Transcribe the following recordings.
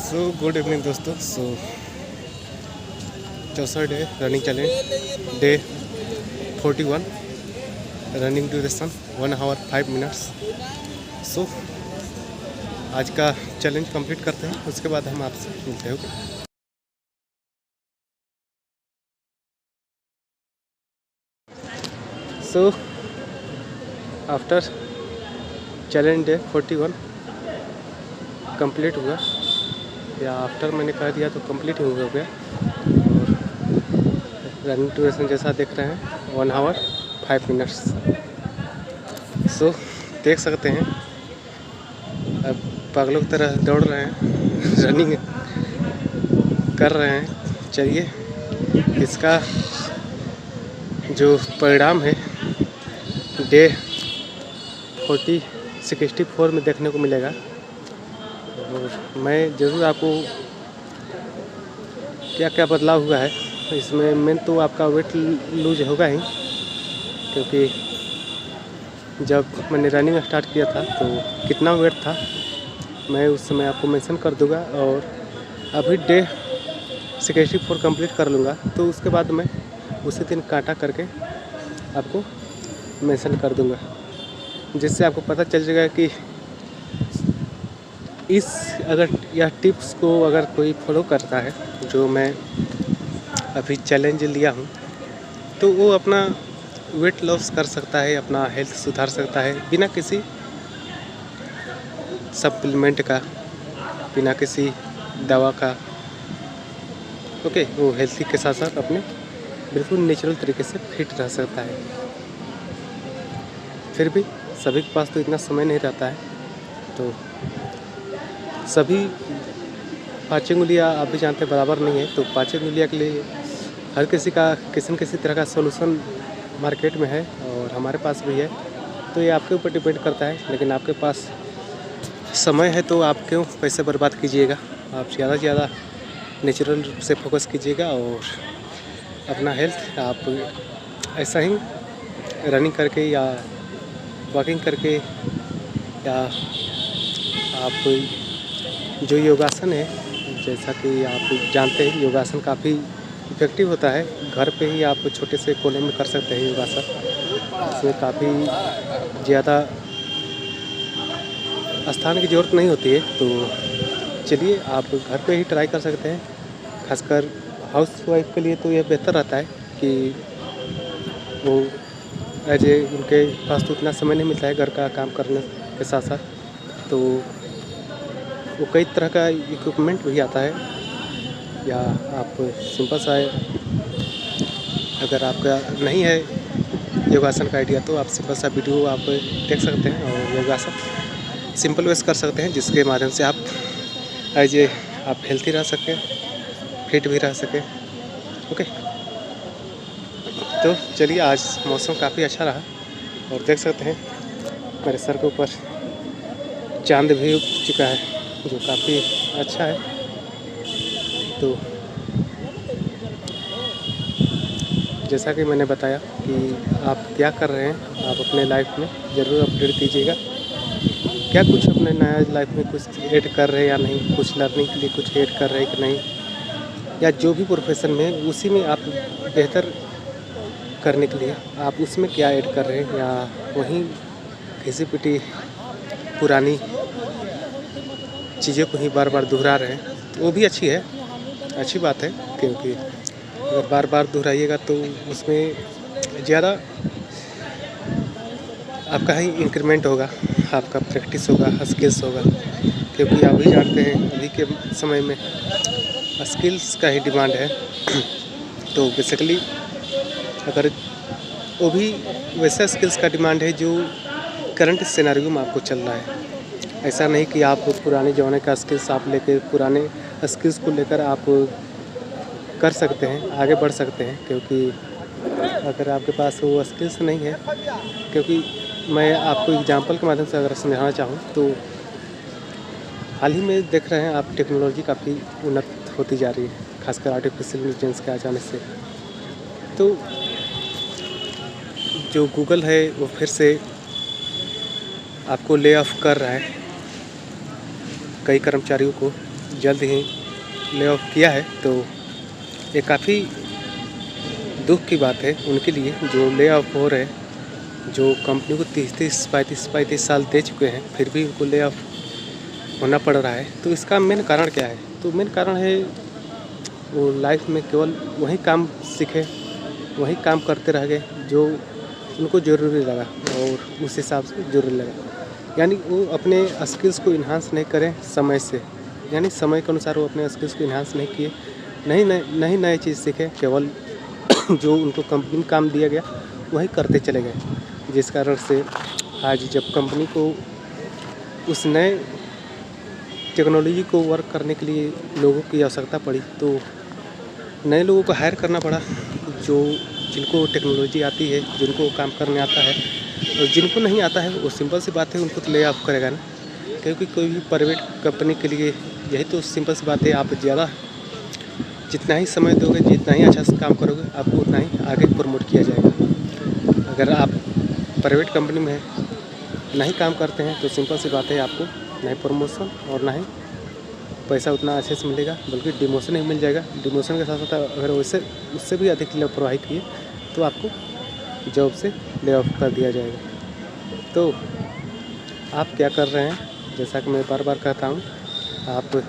Good evening दोस्तों। चौथा day running challenge day 41, running duration 1 hour 5 minutes. आज का चैलेंज कंप्लीट करते हैं, उसके बाद हम आपसे मिलते हैं। आफ्टर चैलेंज डे 41 कंप्लीट हुआ, या आफ्टर मैंने कह दिया तो कंप्लीट ही हो गया। और रनिंग ड्यूरेशन जैसा देख रहे हैं 1 आवर 5 मिनट्स। देख सकते हैं अब पागलों की तरह दौड़ रहे हैं, रनिंग कर रहे हैं। चलिए इसका जो परिणाम है डे 64 में देखने को मिलेगा। और मैं ज़रूर आपको क्या क्या बदलाव हुआ है इसमें। मेन तो आपका वेट लूज होगा ही, क्योंकि जब मैंने रनिंग स्टार्ट किया था तो कितना वेट था मैं उस समय आपको मेंशन कर दूंगा। और अभी डे 64 कंप्लीट कर लूँगा तो उसके बाद मैं उसी दिन काटा करके आपको मेंशन कर दूंगा, जिससे आपको पता चल जाएगा कि अगर यह टिप्स को अगर कोई फॉलो करता है, जो मैं अभी चैलेंज लिया हूँ, तो वो अपना वेट लॉस कर सकता है, अपना हेल्थ सुधार सकता है बिना किसी सप्लीमेंट का, बिना किसी दवा का। ओके, वो हेल्थी के साथ साथ अपने बिल्कुल नेचुरल तरीके से फिट रह सकता है। फिर भी सभी के पास तो इतना समय नहीं रहता है, तो सभी 5 उंगलियां आप भी जानते हैं बराबर नहीं है। तो 5 उंगलियां के लिए हर किसी का किसी न किसी तरह का सॉल्यूशन मार्केट में है, और हमारे पास भी है। तो ये आपके ऊपर डिपेंड करता है, लेकिन आपके पास समय है तो आप क्यों पैसे बर्बाद कीजिएगा। आप ज़्यादा से ज़्यादा नेचुरल रूप से फोकस कीजिएगा, और अपना हेल्थ आप ऐसा ही रनिंग करके या वॉकिंग करके, या आप जो योगासन है, जैसा कि आप जानते हैं योगासन काफ़ी इफेक्टिव होता है। घर पे ही आप छोटे से कोने में कर सकते हैं योगासन। इसमें काफ़ी ज़्यादा स्थान की ज़रूरत नहीं होती है। तो चलिए आप घर पे ही ट्राई कर सकते हैं। खासकर हाउस वाइफ के लिए तो यह बेहतर रहता है कि वो उनके पास तो उतना समय नहीं मिलता है घर का काम करने के साथ साथ, तो वो कई तरह का इक्विपमेंट भी आता है। या आप सिंपल सा अगर आपका नहीं है योगासन का आइडिया, तो आप सिंपल सा वीडियो आप देख सकते हैं और योगासन सिंपल वेस कर सकते हैं, जिसके माध्यम से आप आप हेल्थी रह सकें, फिट भी रह सकें। ओके, तो चलिए आज मौसम काफ़ी अच्छा रहा, और देख सकते हैं मेरे सर के ऊपर चांद भी उग चुका है, जो काफ़ी अच्छा है। तो जैसा कि मैंने बताया कि आप क्या कर रहे हैं, आप अपने लाइफ में ज़रूर अपडेट कीजिएगा। क्या कुछ अपने नया लाइफ में कुछ ऐड कर रहे हैं या नहीं, कुछ लर्निंग के लिए कुछ ऐड कर रहे हैं कि नहीं, या जो भी प्रोफेशन में उसी में आप बेहतर करने के लिए आप उसमें क्या ऐड कर रहे हैं, या वहीं घिसी पिटी पुरानी चीज़ों को ही बार बार दोहरा रहे हैं। तो वो भी अच्छी बात है, क्योंकि अगर बार बार दोहराइएगा तो उसमें ज़्यादा आपका ही इंक्रीमेंट होगा, आपका प्रैक्टिस होगा, स्किल्स होगा। क्योंकि आप भी जानते हैं अभी के समय में स्किल्स का ही डिमांड है। तो बेसिकली अगर वो भी वैसा स्किल्स का डिमांड है जो करंट सिनेरियो में आपको चल रहा है। ऐसा नहीं कि आप पुराने ज़माने का स्किल्स आप लेकर पुराने स्किल्स को लेकर आप कर सकते हैं, आगे बढ़ सकते हैं। क्योंकि अगर आपके पास वो स्किल्स नहीं है, क्योंकि मैं आपको एग्जांपल के माध्यम से अगर समझाना चाहूँ तो हाल ही में देख रहे हैं आप टेक्नोलॉजी काफ़ी उन्नत होती जा रही है, खासकर आर्टिफिशियल इंटेलिजेंस के आ जाने से। तो जो गूगल है वो फिर से आपको ले ऑफ कर रहा है, कई कर्मचारियों को, जल्द ही ले ऑफ किया है, तो ये काफ़ी दुख की बात है उनके लिए जो ले ऑफ हो रहे हैं, जो कंपनी को 30-35 साल दे चुके हैं, फिर भी उनको ले ऑफ होना पड़ रहा है। तो इसका मेन कारण क्या है? तो मेन कारण है वो लाइफ में केवल वही काम सीखे, वही काम करते रह गए जो उनको ज़रूरी लगा और उस हिसाब से ज़रूरी लगा। यानी वो अपने स्किल्स को इन्हांस नहीं करें समय से, यानी समय के अनुसार वो अपने स्किल्स को इन्हांस नहीं किए, नई चीज़ सीखे, केवल जो उनको कंपनी में काम दिया गया वही करते चले गए। जिस कारण से आज जब कंपनी को उस नए टेक्नोलॉजी को वर्क करने के लिए लोगों की आवश्यकता पड़ी, तो नए लोगों को हायर करना पड़ा, जिनको टेक्नोलॉजी आती है, जिनको काम करने आता है, और जिनको नहीं आता है वो सिंपल सी बात है उनको तो ले ऑफ करेगा ना। क्योंकि कोई भी प्राइवेट कंपनी के लिए यही तो सिंपल सी बात है, आप ज़्यादा जितना ही समय दोगे, जितना ही अच्छा से काम करोगे, आपको उतना ही आगे प्रमोट किया जाएगा। अगर आप प्राइवेट कंपनी में नहीं काम करते हैं तो सिंपल सी बात है, आपको ना ही प्रमोशन और ना ही पैसा उतना अच्छे से मिलेगा, बल्कि डिमोशन ही मिल जाएगा। डिमोशन के साथ साथ अगर वैसे उससे भी अधिक लापरवाही किए तो आपको जॉब से ले ऑफ कर दिया जाएगा। तो आप क्या कर रहे हैं? जैसा कि मैं बार बार कहता हूँ, आप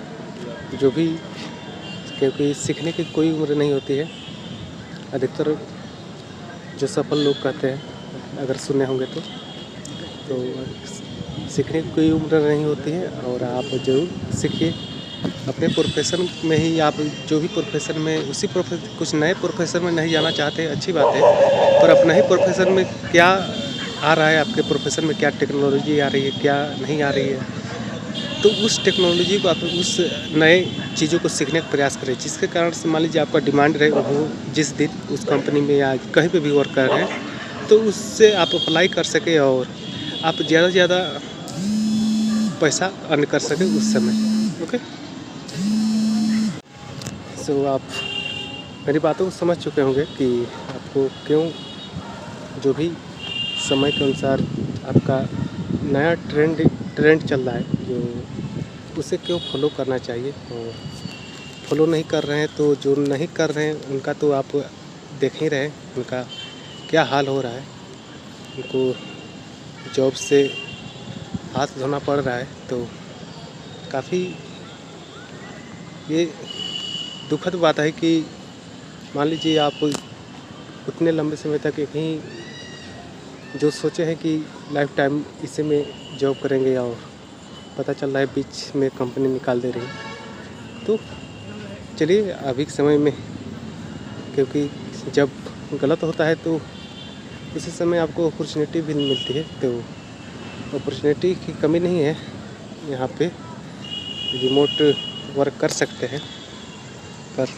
जो भी, क्योंकि सीखने की कोई उम्र नहीं होती है। अधिकतर जो सफल लोग कहते हैं, अगर सुने होंगे तो सीखने की कोई उम्र नहीं होती है, और आप ज़रूर सीखिए अपने प्रोफेशन में ही। आप जो भी प्रोफेशन में कुछ नए प्रोफेशन में नहीं जाना चाहते, अच्छी बात है, पर अपना ही प्रोफेशन में क्या आ रहा है, आपके प्रोफेशन में क्या टेक्नोलॉजी आ रही है, क्या नहीं आ रही है, तो उस टेक्नोलॉजी को आप उस नए चीज़ों को सीखने का प्रयास करें, जिसके कारण से मान लीजिए आपका डिमांड रहे हो जिस दिन उस कंपनी में या कहीं पे भी वर्क कर रहे हैं, तो उससे आप अप्लाई कर सके और आप ज़्यादा से ज़्यादा पैसा अर्न कर सके उस समय। ओके, सो आप मेरी बातों को समझ चुके होंगे कि आपको क्यों जो भी समय के अनुसार आपका नया ट्रेंड चल रहा है, जो उसे क्यों फॉलो करना चाहिए, और फॉलो नहीं कर रहे हैं तो जो नहीं कर रहे हैं उनका तो आप देख ही रहे हैं उनका क्या हाल हो रहा है। उनको जॉब से हाथ धोना पड़ रहा है, तो काफ़ी ये दुखद बात है कि मान लीजिए आप उतने लंबे समय तक एक ही जो सोचे हैं कि लाइफ टाइम इसी में जॉब करेंगे, और पता चल रहा है बीच में कंपनी निकाल दे रही है। तो चलिए अभी के समय में, क्योंकि जब गलत होता है तो उसी समय आपको अपॉर्चुनिटी भी मिलती है, तो अपॉर्चुनिटी की कमी नहीं है। यहाँ पे रिमोट वर्क कर सकते हैं, पर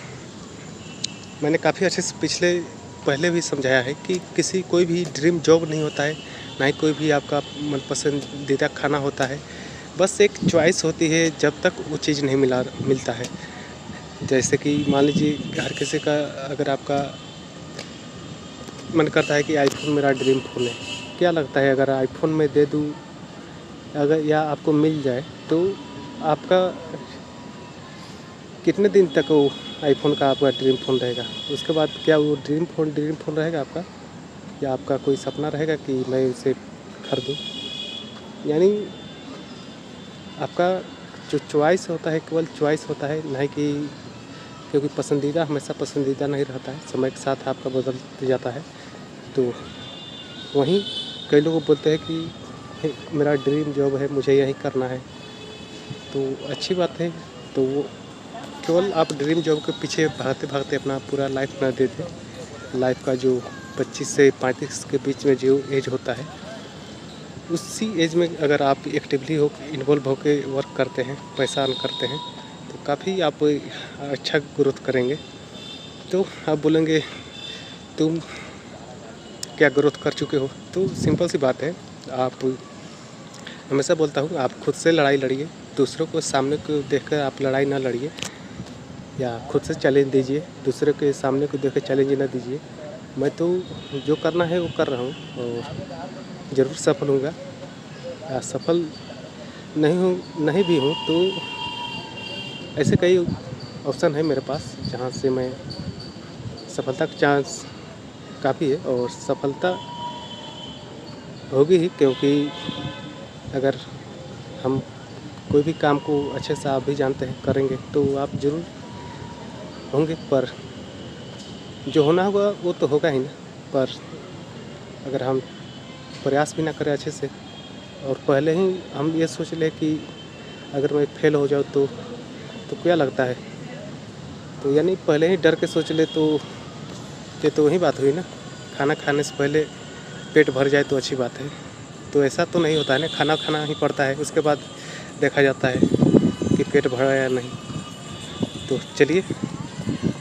मैंने काफ़ी अच्छे से पहले भी समझाया है कि कोई भी ड्रीम जॉब नहीं होता है, ना ही कोई भी आपका मन पसंदीदा खाना होता है। बस एक चॉइस होती है जब तक वो चीज़ नहीं मिलता है। जैसे कि मान लीजिए हर किसी का, अगर आपका मन करता है कि आईफोन मेरा ड्रीम फ़ोन है, क्या लगता है अगर आईफोन मैं दे दूँ, अगर या आपको मिल जाए, तो आपका कितने दिन तक वो आईफोन का आपका ड्रीम फ़ोन रहेगा? उसके बाद क्या वो ड्रीम फ़ोन रहेगा आपका, या आपका कोई सपना रहेगा कि मैं उसे खरीदूँ? यानी आपका जो चॉइस होता है केवल चॉइस होता है, नहीं कि क्योंकि पसंदीदा हमेशा पसंदीदा नहीं रहता है, समय के साथ आपका बदलते जाता है। तो वहीं कई लोग बोलते हैं कि मेरा ड्रीम जॉब है, मुझे यही करना है, तो अच्छी बात है। तो वो केवल आप ड्रीम जॉब के पीछे भागते अपना पूरा लाइफ ना दे दें। लाइफ का जो 25 से 35 के बीच में जो एज होता है, उसी एज में अगर आप एक्टिवली इन्वॉल्व होकर वर्क करते हैं, पैसा अर्न करते हैं, तो काफ़ी आप अच्छा ग्रोथ करेंगे। तो आप बोलेंगे तुम क्या ग्रोथ कर चुके हो? तो सिंपल सी बात है, आप हमेशा बोलता हूँ आप खुद से लड़ाई लड़िए, दूसरों को सामने को देखकर आप लड़ाई ना लड़िए, या खुद से चैलेंज दीजिए, दूसरे के सामने को देख कर चैलेंज ना दीजिए। मैं तो जो करना है वो कर रहा हूँ और ज़रूर सफल होऊंगा। सफल नहीं भी हूँ तो ऐसे कई ऑप्शन है मेरे पास जहाँ से मैं सफलता का चांस काफ़ी है और सफलता होगी ही, क्योंकि अगर हम कोई भी काम को अच्छे से आप भी जानते हैं करेंगे तो आप ज़रूर होंगे। पर जो होना होगा वो तो होगा ही ना। पर अगर हम प्रयास भी ना करें अच्छे से और पहले ही हम ये सोच लें कि अगर मैं फेल हो जाऊँ तो क्या लगता है, तो यानी पहले ही डर के सोच ले तो ये तो वही बात हुई ना। खाना खाने से पहले पेट भर जाए तो अच्छी बात है, तो ऐसा तो नहीं होता है ना। खाना खाना ही पड़ता है, उसके बाद देखा जाता है कि पेट भरा या नहीं। तो चलिए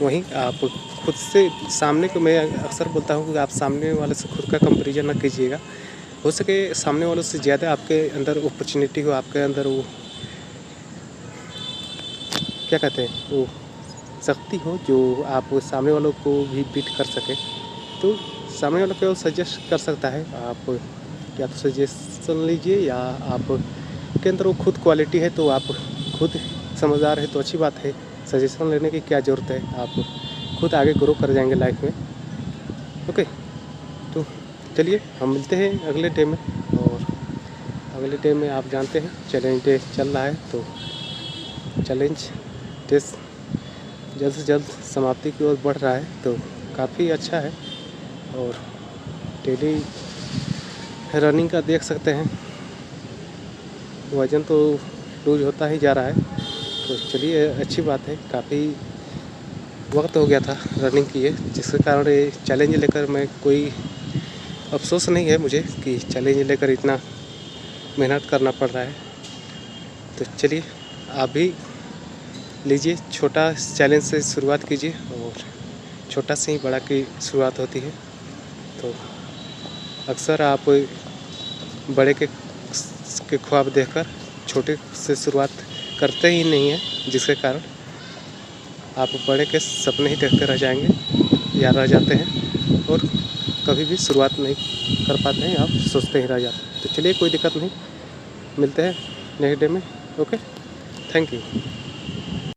वहीं आप खुद से सामने को मैं अक्सर बोलता हूँ कि आप सामने वाले से खुद का कंपैरिजन ना कीजिएगा। हो सके सामने वालों से ज़्यादा आपके अंदर अपॉर्चुनिटी हो, आपके अंदर वो क्या कहते हैं वो शक्ति हो जो आप सामने वालों को भी बीट कर सके। तो सामने वाला को सजेस्ट कर सकता है, आप या तो सजेशन लीजिए या आप के अंदर वो खुद क्वालिटी है तो आप खुद समझदार है तो अच्छी बात है। सजेशन लेने की क्या ज़रूरत है, आप खुद आगे ग्रो कर जाएंगे लाइफ में। ओके, तो चलिए हम मिलते हैं अगले डे में। और अगले डे में आप जानते हैं चैलेंज डे चल रहा है, तो चैलेंज डे जल्द से जल्द समाप्ति की ओर बढ़ रहा है, तो काफ़ी अच्छा है। और डेली रनिंग का देख सकते हैं वज़न तो लूज होता ही जा रहा है, तो चलिए अच्छी बात है। काफ़ी वक्त हो गया था रनिंग किए, जिसके कारण ये चैलेंज लेकर मैं कोई अफसोस नहीं है मुझे कि चैलेंज लेकर इतना मेहनत करना पड़ रहा है। तो चलिए आप भी लीजिए, छोटा चैलेंज से शुरुआत कीजिए और छोटा से ही बड़ा की शुरुआत होती है। तो अक्सर आप बड़े के ख्वाब देखकर छोटे से शुरुआत करते ही नहीं हैं, जिसके कारण आप बड़े के सपने ही देखते रह जाएंगे या रह जाते हैं और कभी भी शुरुआत नहीं कर पाते हैं, आप सोचते ही रह जाते हैं। तो चलिए कोई दिक्कत नहीं, मिलते हैं नेक्स्ट डे में। Okay, thank you.